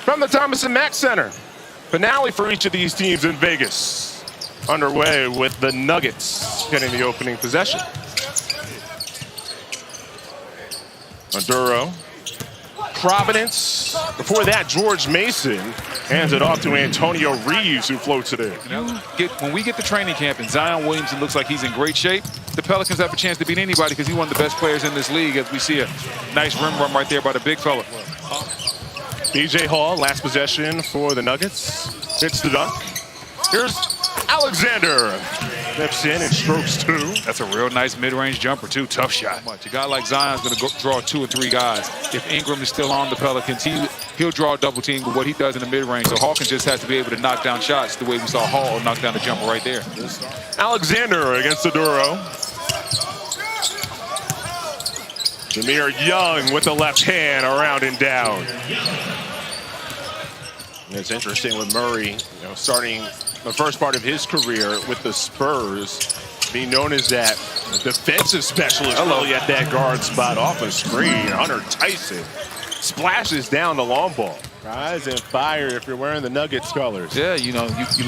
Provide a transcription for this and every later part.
from the Thomas & Mack Center. Finale for each of these teams in Vegas. Underway with the Nuggets getting the opening possession. Maduro. Providence. Before that, George Mason hands it off to Antonio Reeves, who floats it in. When we get to training camp and Zion Williamson looks like he's in great shape, the Pelicans have a chance to beat anybody because he's one of the best players in this league, as we see a nice rim run right there by the big fella. B.J. Hall, last possession for the Nuggets. Hits the dunk. Here's Alexander. Steps in and strokes two. That's a real nice mid-range jumper, too. Tough shot. A guy like Zion's going to draw 2 or 3 guys. If Ingram is still on the Pelicans, he'll draw a double team with what he does in the mid-range. So Hawkins just has to be able to knock down shots the way we saw Hall knock down the jumper right there. Alexander against Aduro. Jameer Young with the left hand around and down. It's interesting with Murray, starting the first part of his career with the Spurs, being known as that defensive specialist really at that guard spot off a screen. Hunter Tyson splashes down the long ball. Rise and fire if you're wearing the Nuggets colors. Yeah, you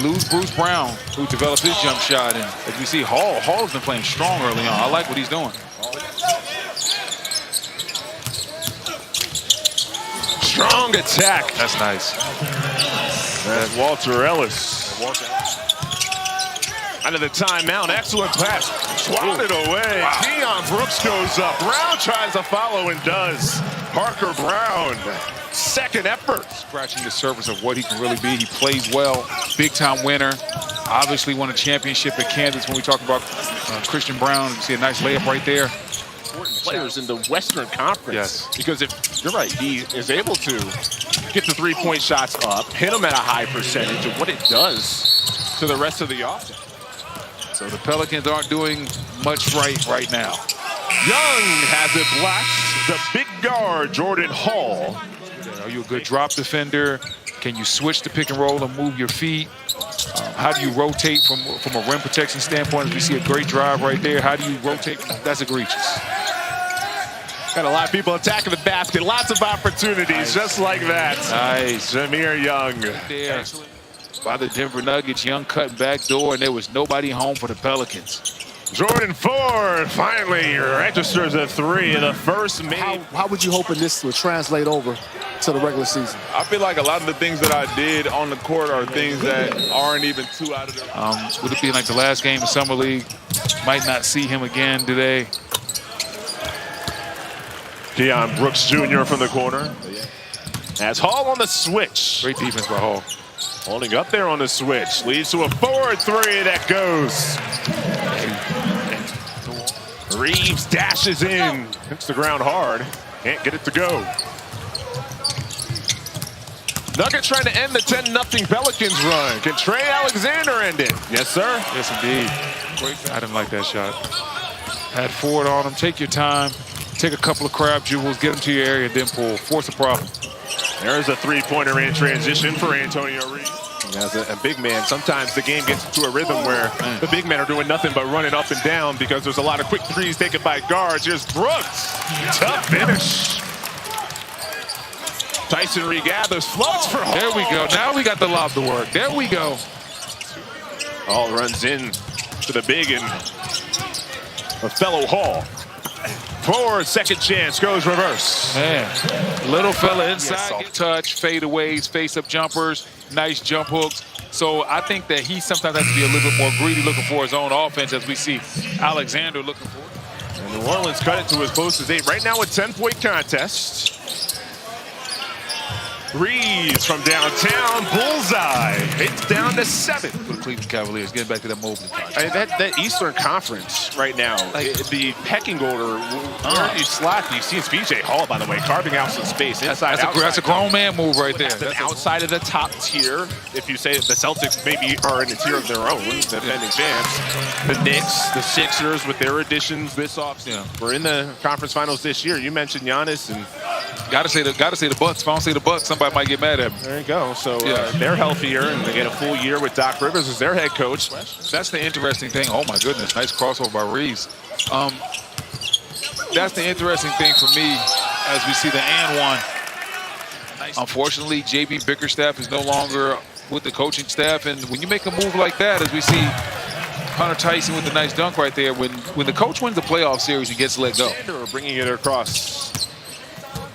lose Bruce Brown, who developed his jump shot, and as we see, Hall's been playing strong early on. I like what he's doing. Strong attack. That's nice. That's Walter Ellis. Out of the timeout, excellent pass. Swatted away. Wow. Keon Brooks goes up. Brown tries to follow and does. Parker Brown, second effort. Scratching the surface of what he can really be. He plays well. Big-time winner. Obviously won a championship at Kansas when we talk about Christian Brown. You see a nice layup right there. Players in the Western Conference. Yes. Because if you're right, he is able to get the three-point shots up, hit them at a high percentage, and what it does to the rest of the offense. So the Pelicans aren't doing much right now. Young has it blocked. The big guard, Jordan Hall. Are you a good drop defender? Can you switch the pick and roll and move your feet? How do you rotate from a rim protection standpoint? If you see a great drive right there, how do you rotate? That's egregious. Got a lot of people attacking the basket. Lots of opportunities, just like that. Nice. Jameer Young. There by the Denver Nuggets. Young cutting back door, and there was nobody home for the Pelicans. Jordan Ford finally registers a three in the first made. How would you hoping this would translate over to the regular season? I feel like a lot of the things that I did on the court are things that aren't even too out of the... Would it be like the last game of Summer League? Might not see him again today. Keon Brooks Jr. from the corner. As Hall on the switch. Great defense by Hall. Holding up there on the switch. Leads to a forward three that goes. Reeves dashes in. Hits the ground hard. Can't get it to go. Nuggets trying to end the 10-0 Pelicans run. Can Trey Alexander end it? Yes, sir. Yes, indeed. I didn't like that shot. Had Ford on him. Take your time. Take a couple of crab jewels. Get them to your area and then pull. Force a problem. There's a three-pointer in transition for Antonio Reeves. As a big man, sometimes the game gets into a rhythm where the big men are doing nothing but running up and down because there's a lot of quick threes taken by guards. Here's Brooks. Tough finish. Tyson regathers, floats for Hall. There we go. Now we got the lob to work. There we go. Hall runs in to the big and a fellow Hall. Forward, second chance, goes reverse. Man, little fella inside, touch, fadeaways, face-up jumpers, nice jump hooks. So I think that he sometimes has to be a little bit more greedy looking for his own offense as we see Alexander looking for it. And New Orleans cut it to as close as 8. Right now a 10-point contest. Reeves from downtown, bullseye. It's down to 7. For the Cleveland Cavaliers, getting back to that Mobley contract. That Eastern Conference right now, the pecking order, where you slot, you see it's B.J. Hall, by the way, carving out some space inside. That's a grown man move right there. That's outside of the top tier. If you say the Celtics maybe are in a tier of their own, defending champs. The Knicks, the Sixers with their additions this offseason. We're in the conference finals this year. You mentioned Giannis and Gotta say the Bucks. If I don't say the Bucks, somebody might get mad at me. There you go. So they're healthier, and they get a full year with Doc Rivers as their head coach. That's the interesting thing. Oh my goodness, nice crossover by Reeves. That's the interesting thing for me as we see the and one. Unfortunately, JB Bickerstaff is no longer with the coaching staff, and when you make a move like that, as we see Hunter Tyson with a nice dunk right there, when the coach wins the playoff series and gets let go. Bringing it across.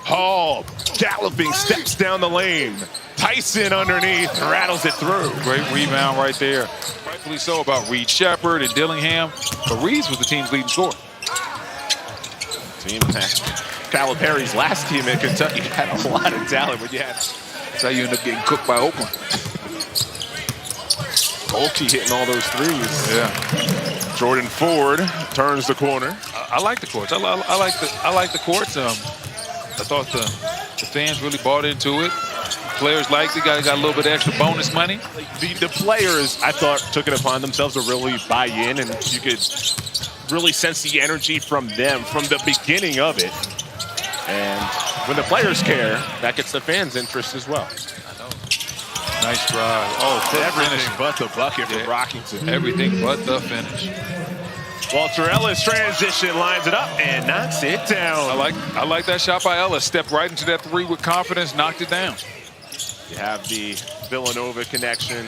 Hall galloping steps down the lane. Tyson underneath rattles it through. Great rebound right there. Rightfully so about Reed Shepard and Dillingham, but Reeves was the team's leading scorer. Team Calipari's last team in Kentucky had a lot of talent, but that's how you end up getting cooked by Oakland. Golke hitting all those threes. Yeah. Jordan Ford turns the corner. I like the courts. I like the courts. I thought the fans really bought into it. Players liked it. Got a little bit of extra bonus money. The players, I thought, took it upon themselves to really buy in, and you could really sense the energy from them from the beginning of it. And when the players care, that gets the fans' interest as well. I know. Nice drive. Oh, everything finish. but the bucket for Brockington. Everything but the finish. Walter Ellis transition, lines it up and knocks it down. I like that shot by Ellis. Stepped right into that three with confidence, knocked it down. You have the Villanova connection.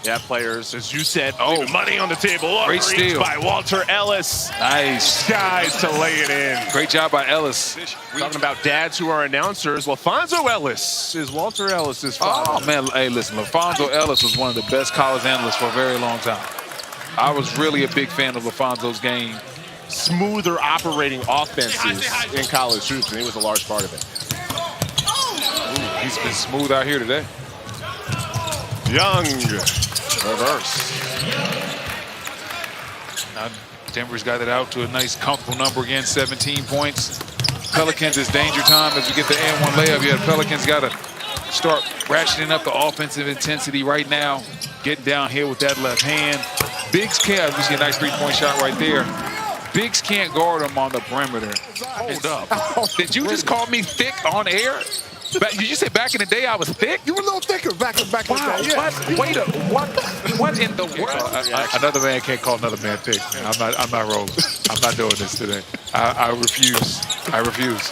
You have players, as you said, money on the table. Great steal by Walter Ellis. Nice. Guys to lay it in. Great job by Ellis. Talking about dads who are announcers, LaFonso Ellis is Walter Ellis's father. Oh, man. Hey, listen, LaFonso Ellis was one of the best college analysts for a very long time. I was really a big fan of LaFonso's game. Smoother operating offenses in college hoops, and he was a large part of it. Ooh, he's been smooth out here today. Young, reverse. Now Denver's got it out to a nice, comfortable number again, 17 points. Pelicans, it's danger time as we get the and-one layup. Yeah, the Pelicans got to start ratcheting up the offensive intensity right now. Getting down here with that left hand. Biggs can't, we see a nice three-point shot right there. Biggs can't guard him on the perimeter. Hold up. Did you just call me thick on air? Did you say back in the day I was thick? You were a little thicker back in the day. Yeah. What in the world? Another man can't call another man thick. I'm not rolling. I'm not doing this today. I refuse. I refuse.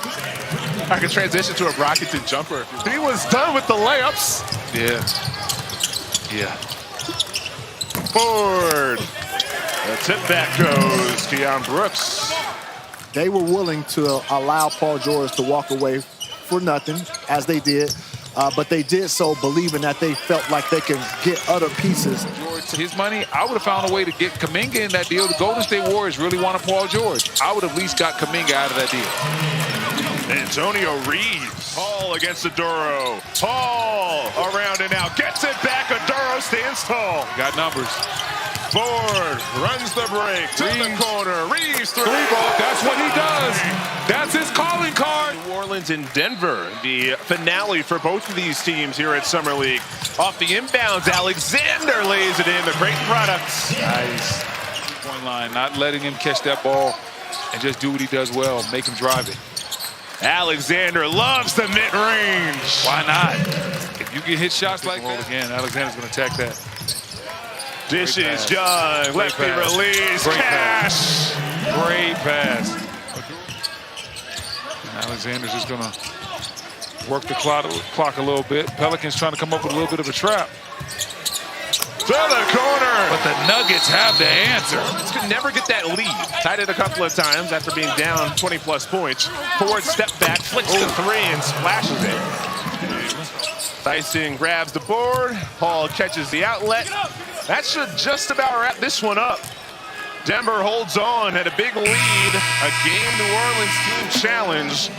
I can transition to a Brockington jumper. He was done with the layups. Yeah. Ford. The tip back goes Keon Brooks. They were willing to allow Paul George to walk away for nothing, as they did, but they did so believing that they felt like they could get other pieces. George, his money, I would have found a way to get Kuminga in that deal. The Golden State Warriors really wanted Paul George. I would have at least got Kuminga out of that deal. Antonio Reeves. Hall against Aduro. Hall around and out. Gets it back. Aduro stands tall. Got numbers. Ford runs the break to the corner. Reeves three ball. That's what he does. That's his calling card. New Orleans and Denver, the finale for both of these teams here at Summer League. Off the inbounds, Alexander lays it in. The great products. Nice. Point line, not letting him catch that ball and just do what he does well, make him drive it. Alexander loves the mid-range. Why not? If you can hit shots like that again, Alexander's going to attack that. Dishes, Young, lefty release, Cash. Great pass. And Alexander's just going to work the clock a little bit. Pelicans trying to come up with a little bit of a trap. To the corner. But the Nuggets have the answer. Could never get that lead. Tied it a couple of times after being down 20-plus points. Ford step back, flicks the three, and splashes it. Tyson grabs the board. Hall catches the outlet. That should just about wrap this one up. Denver holds on at a big lead. A game New Orleans team challenge.